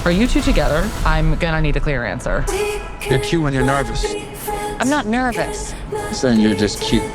Are you two together? I'm gonna need a clear answer. You're cute when you're nervous. I'm not nervous. Then you're just cute.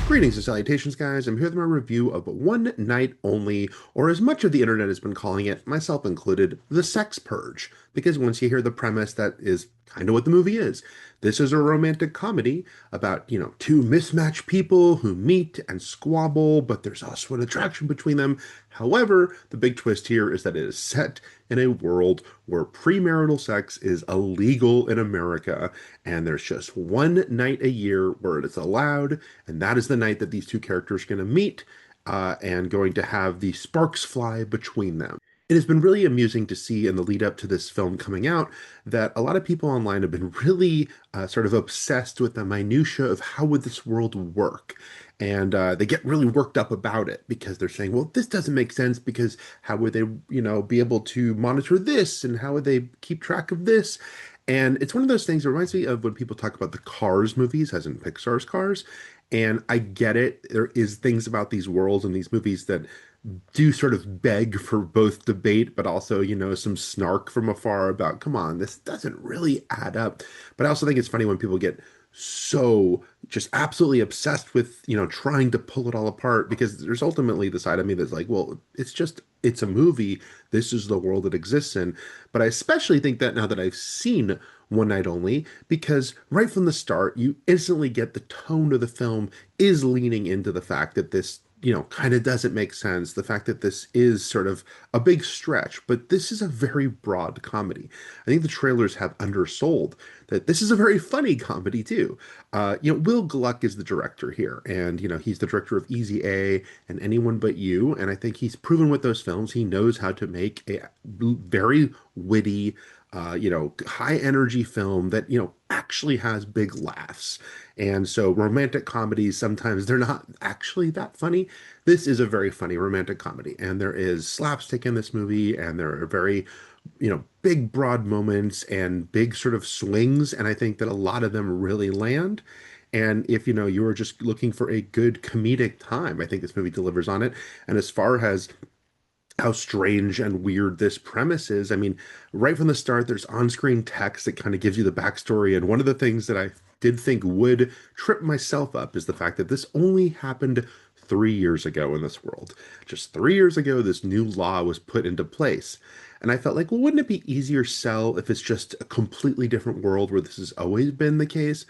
Greetings and salutations, guys. I'm here with my review of One Night Only, or as much of the internet has been calling it, myself included, the sex purge. Because once you hear the premise, that is kind of what the movie is. This is a romantic comedy about, two mismatched people who meet and squabble, but there's also an attraction between them. However, the big twist here is that it is set in a world where premarital sex is illegal in America, and there's just one night a year where it is allowed, and that is the night that these two characters are going to meet and going to have the sparks fly between them. It has been really amusing to see in the lead up to this film coming out that a lot of people online have been really sort of obsessed with the minutia of how would this world work. And they get really worked up about it because they're saying, well, this doesn't make sense because how would they, be able to monitor this and how would they keep track of this? And it's one of those things that reminds me of when people talk about the Cars movies, as in Pixar's Cars. And I get it. There is things about these worlds and these movies that do sort of beg for both debate, but also, some snark from afar about, come on, this doesn't really add up. But I also think it's funny when people get so just absolutely obsessed with, trying to pull it all apart, because there's ultimately the side of me that's like, well, it's a movie. This is the world it exists in. But I especially think that now that I've seen One Night Only, because right from the start, you instantly get the tone of the film is leaning into the fact that this kind of doesn't make sense. The fact that this is sort of a big stretch, but this is a very broad comedy. I think the trailers have undersold that this is a very funny comedy too. Will Gluck is the director here, and he's the director of Easy A and Anyone But You, and I think he's proven with those films he knows how to make a very witty, high energy film that, actually has big laughs. And so romantic comedies, sometimes they're not actually that funny. This is a very funny romantic comedy. And there is slapstick in this movie, and there are very, big broad moments and big sort of swings. And I think that a lot of them really land. And if, you were just looking for a good comedic time, I think this movie delivers on it. And as far as how strange and weird this premise is. I mean, right from the start, there's on-screen text that kind of gives you the backstory. And one of the things that I did think would trip myself up is the fact that this only happened 3 years ago in this world. Just 3 years ago, this new law was put into place. And I felt like, well, wouldn't it be easier sell if it's just a completely different world where this has always been the case?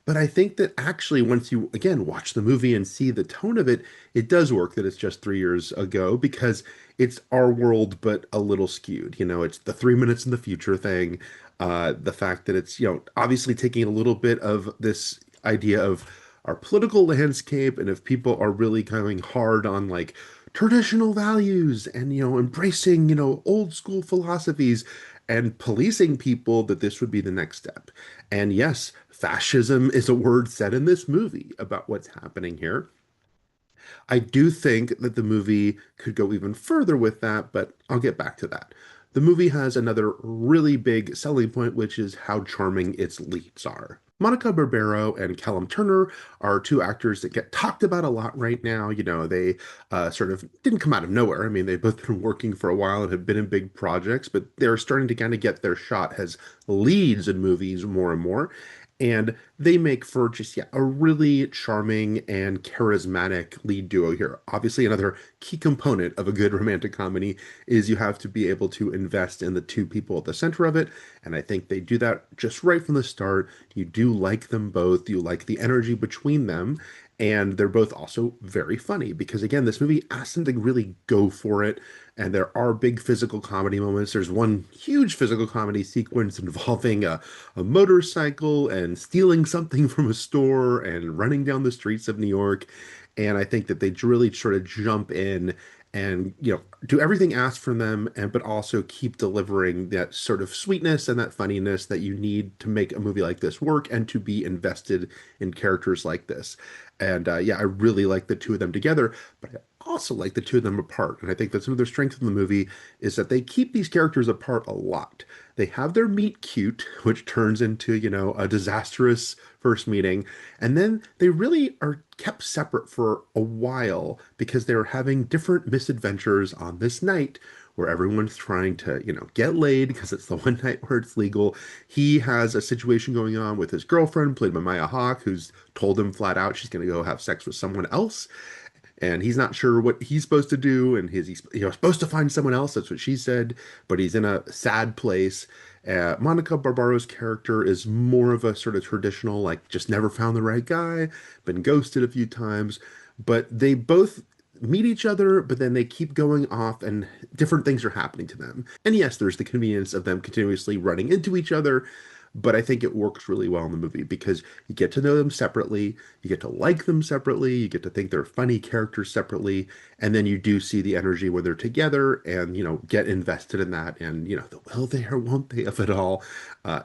But I think that actually, once you, again, watch the movie and see the tone of it, it does work that it's just 3 years ago, because it's our world, but a little skewed. It's the 3 minutes in the future thing. The fact that it's, obviously taking a little bit of this idea of our political landscape, and if people are really going hard on like traditional values and, embracing, old school philosophies and policing people, that this would be the next step. And yes, fascism is a word said in this movie about what's happening here. I do think that the movie could go even further with that, but I'll get back to that. The movie has another really big selling point, which is how charming its leads are. Monica Barbaro and Callum Turner are two actors that get talked about a lot right now. They sort of didn't come out of nowhere. I mean, they've both been working for a while and have been in big projects, but they're starting to kind of get their shot as leads in movies more and more. And they make for just, a really charming and charismatic lead duo here. Obviously, another key component of a good romantic comedy is you have to be able to invest in the two people at the center of it. And I think they do that just right from the start. You do like them both. You like the energy between them. And they're both also very funny because, again, this movie asks them to really go for it. And there are big physical comedy moments. There's one huge physical comedy sequence involving a motorcycle and stealing something from a store and running down the streets of New York. And I think that they really sort of jump in and, do everything asked from them, but also keep delivering that sort of sweetness and that funniness that you need to make a movie like this work and to be invested in characters like this. And I really like the two of them together, but I also like the two of them apart. And I think that's another strength of the movie is that they keep these characters apart a lot. They have their meet cute, which turns into, a disastrous first meeting. And then they really are kept separate for a while because they're having different misadventures on this night where everyone's trying to, get laid because it's the one night where it's legal. He has a situation going on with his girlfriend, played by Maya Hawke, who's told him flat out she's going to go have sex with someone else. And he's not sure what he's supposed to do, and he's supposed to find someone else. That's what she said, but he's in a sad place. Monica Barbaro's character is more of a sort of traditional, like just never found the right guy, been ghosted a few times, but they both meet each other, but then they keep going off and different things are happening to them. And yes, there's the convenience of them continuously running into each other, but I think it works really well in the movie because you get to know them separately, you get to like them separately, you get to think they're funny characters separately, and then you do see the energy when they're together and, get invested in that and, the will they or won't they of it all.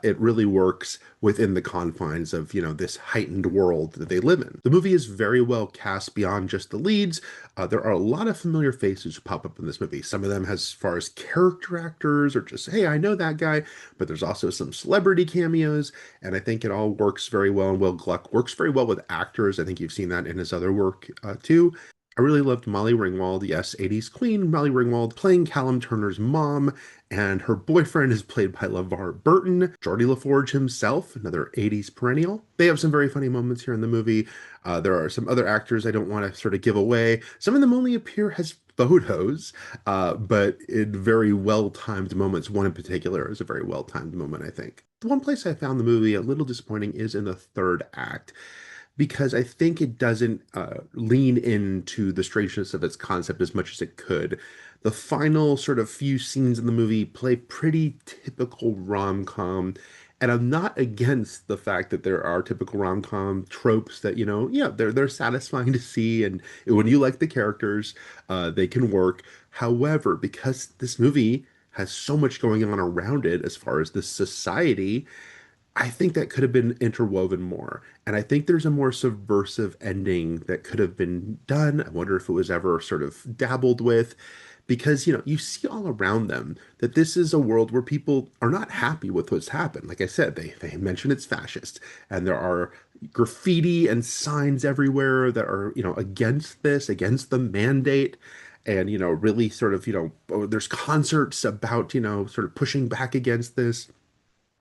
It really works within the confines of, this heightened world that they live in. The movie is very well cast beyond just the leads. There are a lot of familiar faces who pop up in this movie. Some of them as far as character actors or just, hey, I know that guy, but there's also some celebrity cameos, and I think it all works very well. And Will Gluck works very well with actors. I think you've seen that in his other work too. I really loved Molly Ringwald, yes, 80s queen Molly Ringwald, playing Callum Turner's mom, and her boyfriend is played by LeVar Burton. Geordie LaForge himself, another 80s perennial. They have some very funny moments here in the movie. There are some other actors I don't want to sort of give away. Some of them only appear as photos, but in very well-timed moments. One in particular is a very well-timed moment, I think. The one place I found the movie a little disappointing is in the third act, because I think it doesn't lean into the strangeness of its concept as much as it could. The final sort of few scenes in the movie play pretty typical rom-com, and I'm not against the fact that there are typical rom-com tropes that, yeah, they're satisfying to see, and when you like the characters, they can work. However, because this movie has so much going on around it as far as the society, I think that could have been interwoven more. And I think there's a more subversive ending that could have been done. I wonder if it was ever sort of dabbled with, because, you see all around them that this is a world where people are not happy with what's happened. Like I said, they mention it's fascist, and there are graffiti and signs everywhere that are, against this, against the mandate. And, really sort of, there's concerts about, sort of pushing back against this.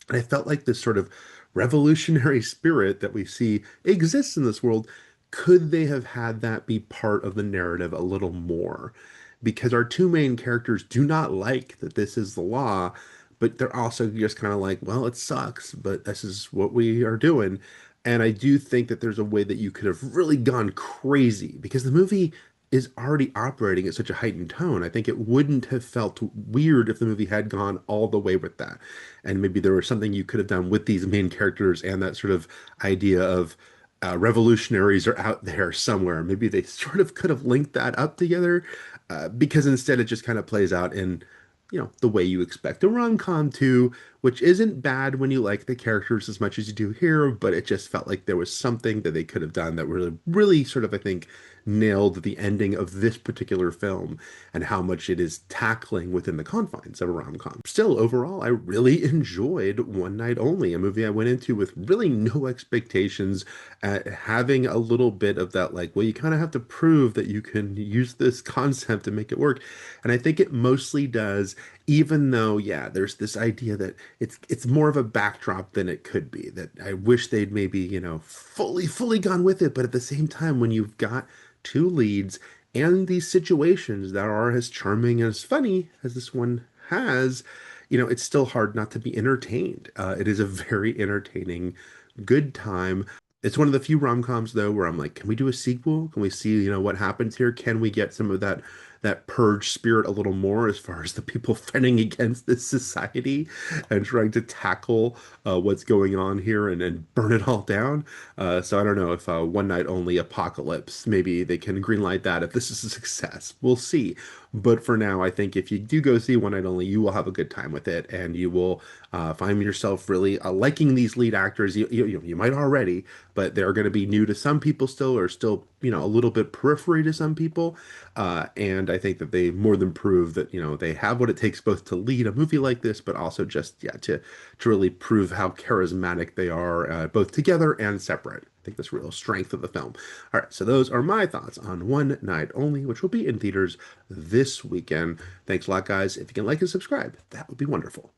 And I felt like this sort of revolutionary spirit that we see exists in this world. Could they have had that be part of the narrative a little more? Because our two main characters do not like that this is the law, but they're also just kind of like, well, it sucks, but this is what we are doing. And I do think that there's a way that you could have really gone crazy because the movie is already operating at such a heightened tone. I think it wouldn't have felt weird if the movie had gone all the way with that. And maybe there was something you could have done with these main characters and that sort of idea of revolutionaries are out there somewhere. Maybe they sort of could have linked that up together, because instead it just kind of plays out in, the way you expect a rom-com to, which isn't bad when you like the characters as much as you do here, but it just felt like there was something that they could have done that really, really sort of, I think, nailed the ending of this particular film and how much it is tackling within the confines of a rom-com. Still, overall, I really enjoyed One Night Only, a movie I went into with really no expectations, having a little bit of that, like, well, you kind of have to prove that you can use this concept to make it work. And I think it mostly does, even though, yeah, there's this idea that it's more of a backdrop than it could be, that I wish they'd maybe, fully gone with it. But at the same time, when you've got two leads and these situations that are as charming and as funny as this one has, it's still hard not to be entertained. It is a very entertaining, good time. It's one of the few rom-coms though where I'm like, can we do a sequel? Can we see, what happens here? Can we get some of that Purge spirit a little more as far as the people fighting against this society and trying to tackle what's going on here and burn it all down? So I don't know if One Night Only Apocalypse, maybe they can greenlight that if this is a success. We'll see. But for now, I think if you do go see One Night Only, you will have a good time with it, and you will find yourself really liking these lead actors. You might already, but they're going to be new to some people still, or still, a little bit periphery to some people. And I think that they more than prove that, they have what it takes both to lead a movie like this, but also just, yeah, to really prove how charismatic they are, both together and separate. I think that's real strength of the film. All right, so those are my thoughts on One Night Only, which will be in theaters this weekend. Thanks a lot, guys. If you can like and subscribe, that would be wonderful.